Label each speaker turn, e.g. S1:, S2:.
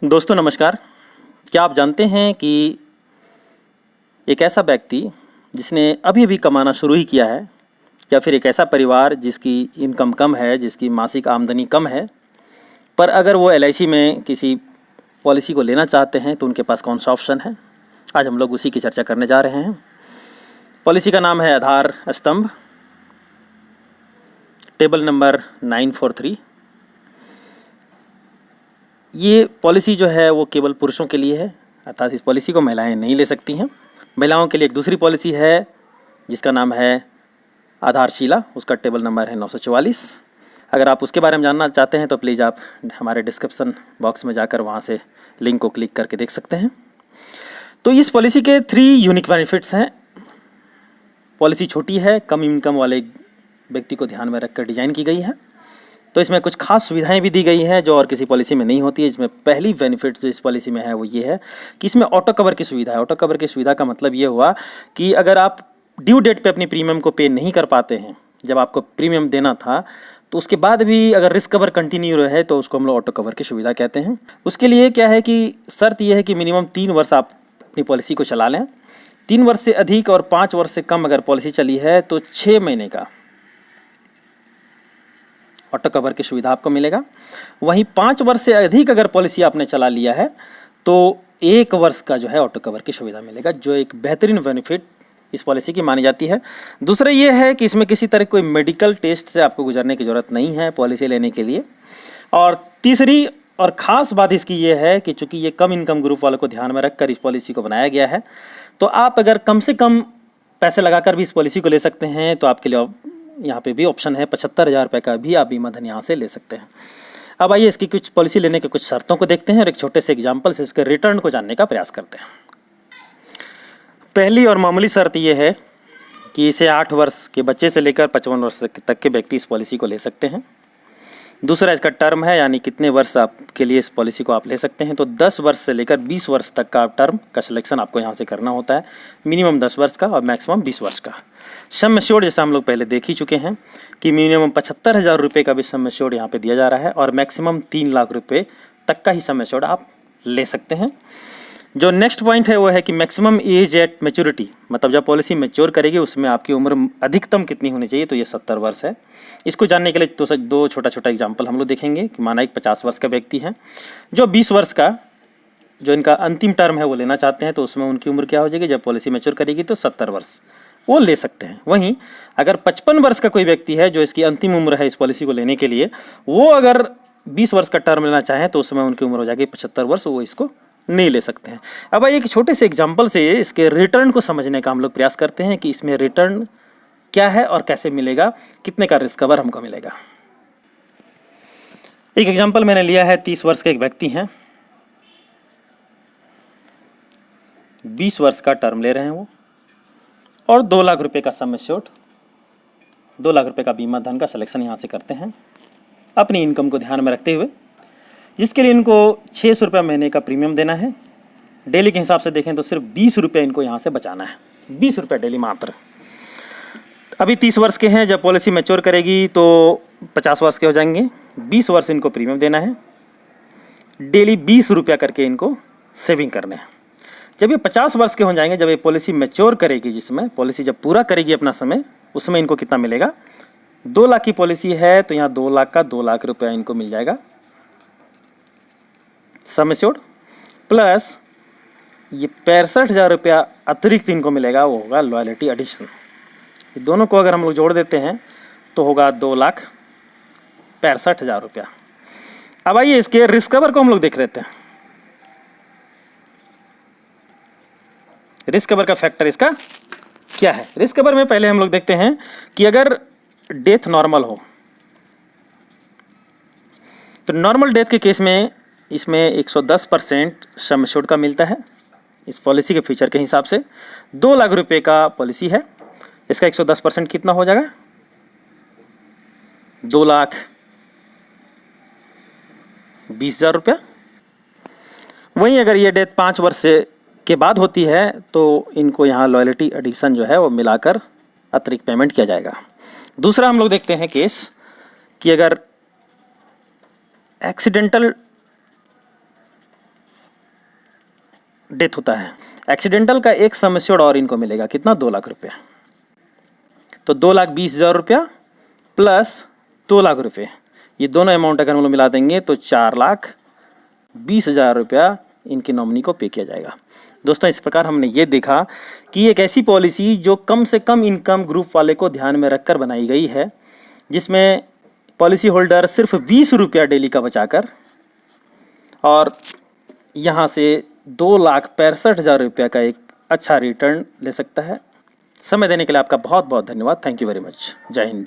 S1: दोस्तों नमस्कार। क्या आप जानते हैं कि एक ऐसा व्यक्ति जिसने अभी अभी कमाना शुरू ही किया है, या फिर एक ऐसा परिवार जिसकी इनकम कम है, जिसकी मासिक आमदनी कम है, पर अगर वो LIC में किसी पॉलिसी को लेना चाहते हैं तो उनके पास कौन सा ऑप्शन है? आज हम लोग उसी की चर्चा करने जा रहे हैं। पॉलिसी का नाम है आधार स्तंभ, टेबल नंबर 943। ये पॉलिसी जो है वो केवल पुरुषों के लिए है, अर्थात इस पॉलिसी को महिलाएं नहीं ले सकती हैं। महिलाओं के लिए एक दूसरी पॉलिसी है जिसका नाम है आधारशिला, उसका टेबल नंबर है 944। अगर आप उसके बारे में जानना चाहते हैं तो प्लीज़ आप हमारे डिस्क्रिप्शन बॉक्स में जाकर वहाँ से लिंक को क्लिक करके देख सकते हैं। तो इस पॉलिसी के 3 यूनिक बेनिफिट्स हैं। पॉलिसी छोटी है, कम इनकम वाले व्यक्ति को ध्यान में रखकर डिज़ाइन की गई है। तो इसमें कुछ खास सुविधाएं भी दी गई हैं जो और किसी पॉलिसी में नहीं होती है। इसमें पहली बेनिफिट जो इस पॉलिसी में है वो ये है कि इसमें ऑटो कवर की सुविधा है। ऑटो कवर की सुविधा का मतलब ये हुआ कि अगर आप ड्यू डेट पे अपनी प्रीमियम को पे नहीं कर पाते हैं, जब आपको प्रीमियम देना था, तो उसके बाद भी अगर रिस्क कवर कंटिन्यू रहे तो उसको हम लोग ऑटो कवर की सुविधा कहते हैं। उसके लिए क्या है कि शर्त यह है कि मिनिमम 3 वर्ष आप अपनी पॉलिसी को चला लें। 3 वर्ष से अधिक और 5 वर्ष से कम अगर पॉलिसी चली है तो 6 महीने का ऑटो कवर की सुविधा आपको मिलेगा। वहीं 5 वर्ष से अधिक अगर पॉलिसी आपने चला लिया है तो 1 वर्ष का जो है ऑटो कवर की सुविधा मिलेगा, जो एक बेहतरीन बेनिफिट इस पॉलिसी की मानी जाती है। दूसरा ये है कि इसमें किसी तरह कोई मेडिकल टेस्ट से आपको गुजरने की ज़रूरत नहीं है पॉलिसी लेने के लिए। और तीसरी और ख़ास बात इसकी ये है कि चूँकि ये कम इनकम ग्रुप वालों को ध्यान में रखकर इस पॉलिसी को बनाया गया है, तो आप अगर कम से कम पैसे लगाकर भी इस पॉलिसी को ले सकते हैं तो आपके लिए यहाँ पे भी ऑप्शन है 75,000 रुपये का भी आप बीमा धन यहाँ से ले सकते हैं। अब आइए इसकी कुछ पॉलिसी लेने के कुछ शर्तों को देखते हैं और एक छोटे से एग्जाम्पल से इसके रिटर्न को जानने का प्रयास करते हैं। पहली और मामूली शर्त ये है कि इसे 8 वर्ष के बच्चे से लेकर 55 वर्ष तक के व्यक्ति इस पॉलिसी को ले सकते हैं। दूसरा इसका टर्म है, यानी कितने वर्ष आपके लिए इस पॉलिसी को आप ले सकते हैं। तो 10 वर्ष से लेकर 20 वर्ष तक का टर्म का सिलेक्शन आपको यहाँ से करना होता है, मिनिमम 10 वर्ष का और मैक्सिमम 20 वर्ष का। सम एश्योर्ड जैसा हम लोग पहले देख ही चुके हैं कि मिनिमम 75,000 रुपये का भी सम एश्योर्ड यहाँ पे दिया जा रहा है और मैक्सिमम 3 लाख रुपये तक का ही सम एश्योर्ड आप ले सकते हैं। जो नेक्स्ट पॉइंट है वो है कि मैक्सिमम एज एट मैच्योरिटी, मतलब जब पॉलिसी मैच्योर करेगी उसमें आपकी उम्र अधिकतम कितनी होनी चाहिए, तो ये 70 वर्ष है। इसको जानने के लिए तो दो छोटा छोटा एग्जांपल हम लोग देखेंगे कि माना एक 50 वर्ष का व्यक्ति है जो 20 वर्ष का जो इनका अंतिम टर्म है वो लेना चाहते हैं, तो उसमें उनकी उम्र क्या हो जाएगी जब पॉलिसी मैच्योर करेगी, तो 70 वर्ष वो ले सकते हैं। वहीं अगर 55 वर्ष का कोई व्यक्ति है जो इसकी अंतिम उम्र है इस पॉलिसी को लेने के लिए, वो अगर 20 वर्ष का टर्म लेना चाहें तो उसमें उनकी उम्र हो जाएगी 75 वर्ष, वो इसको नहीं ले सकते हैं। अब एक छोटे से एग्जांपल से इसके रिटर्न को समझने का हम लोग प्रयास करते हैं कि इसमें रिटर्न क्या है और कैसे मिलेगा, कितने का रिस्क कवर हमको मिलेगा। एक एग्जांपल मैंने लिया है, 30 वर्ष के एक व्यक्ति हैं, 20 वर्ष का टर्म ले रहे हैं वो, और 2 लाख रुपए का सम एश्योर्ड, 2 लाख रुपए का बीमा धन का सिलेक्शन यहाँ से करते हैं अपनी इनकम को ध्यान में रखते हुए, जिसके लिए इनको 600 रुपये महीने का प्रीमियम देना है। डेली के हिसाब से देखें तो सिर्फ 20 रुपये इनको यहाँ से बचाना है, 20 रुपये डेली मात्र। अभी 30 वर्ष के हैं, जब पॉलिसी मैच्योर करेगी तो 50 वर्ष के हो जाएंगे। 20 वर्ष इनको प्रीमियम देना है, डेली 20 रुपया करके इनको सेविंग करने हैं। जब ये 50 वर्ष के हो जाएंगे, जब ये पॉलिसी मैच्योर करेगी, जिसमें पॉलिसी जब पूरा करेगी अपना समय, उसमें इनको कितना मिलेगा, 2 लाख की पॉलिसी है तो यहाँ 2 लाख का 2 लाख रुपया इनको मिल जाएगा सम एश्योर्ड, प्लस ये 65,000 रुपया अतिरिक्त इनको मिलेगा, वो होगा लॉयल्टी एडिशन। ये दोनों को अगर हम लोग जोड़ देते हैं तो होगा 2,65,000 रुपया। अब आइए इसके रिस्क कवर को हम लोग देख लेते हैं। रिस्क कवर का फैक्टर इसका क्या है। रिस्क कवर में पहले हम लोग देखते हैं कि अगर डेथ नॉर्मल हो, तो नॉर्मल डेथ के केस में इसमें 110% सम एश्योर्ड का मिलता है इस पॉलिसी के फीचर के हिसाब से। 2 लाख रुपए का पॉलिसी है, इसका 110% कितना हो जाएगा, 2,20,000 रुपया। वहीं अगर ये डेथ 5 वर्ष के बाद होती है तो इनको यहाँ लॉयल्टी एडिशन जो है वो मिलाकर अतिरिक्त पेमेंट किया जाएगा। दूसरा हम लोग देखते हैं केस कि अगर एक्सीडेंटल डेथ होता है, एक्सीडेंटल का एक सम एश्योर्ड और इनको मिलेगा कितना, 2 लाख रुपया। तो 2,20,000 रुपया प्लस 2 लाख रुपये, ये दोनों अमाउंट अगर हम लोग मिला देंगे तो 4,20,000 रुपया इनकी नॉमिनी को पे किया जाएगा। दोस्तों, इस प्रकार हमने ये देखा कि एक ऐसी पॉलिसी जो कम से कम इनकम ग्रुप वाले को ध्यान में रखकर बनाई गई है, जिसमें पॉलिसी होल्डर सिर्फ 20 रुपया डेली का बचाकर और यहाँ से 2,65,000 रुपया का एक अच्छा रिटर्न ले सकता है। समय देने के लिए आपका बहुत बहुत धन्यवाद। Thank you very much. जय हिंद।